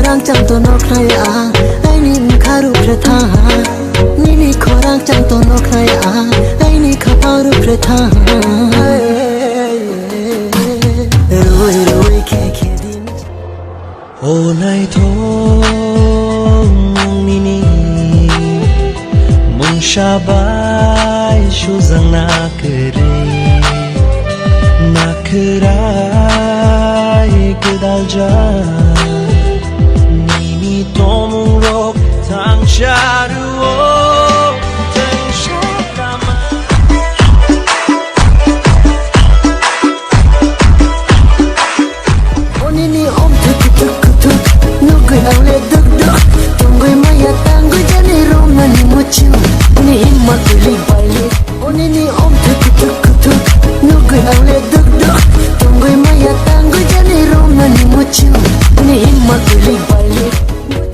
khorang chẳng to nó khai ai nín kharu pratha nini khorang chẳng to nó khai ai ni khaparu pratha roi roi khe din o nai thong nini mun shabai shuzang na kare na krai kedal ja nini tomung rok tang sharu tang shakama onini om thuk thuk thuk no goi aule duk duk tongoi maya tangoi jani romani mochu ni himma kuli baile onini om thuk thuk thuk no goi aule duk duk tongoi maya tangoi jani romani mochu ni himma kuli baile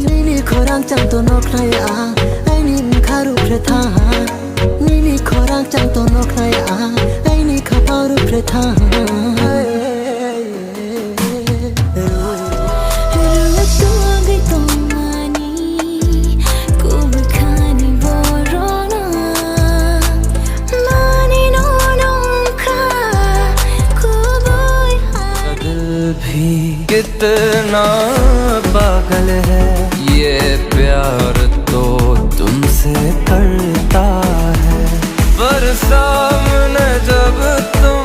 nini khorang chang to no khai ai nin kharu pratha nini khorang chang to no khai ai ni khaparu pratha कितना पागल है ये प्यार तो तुमसे करता है पर सामने जब तुम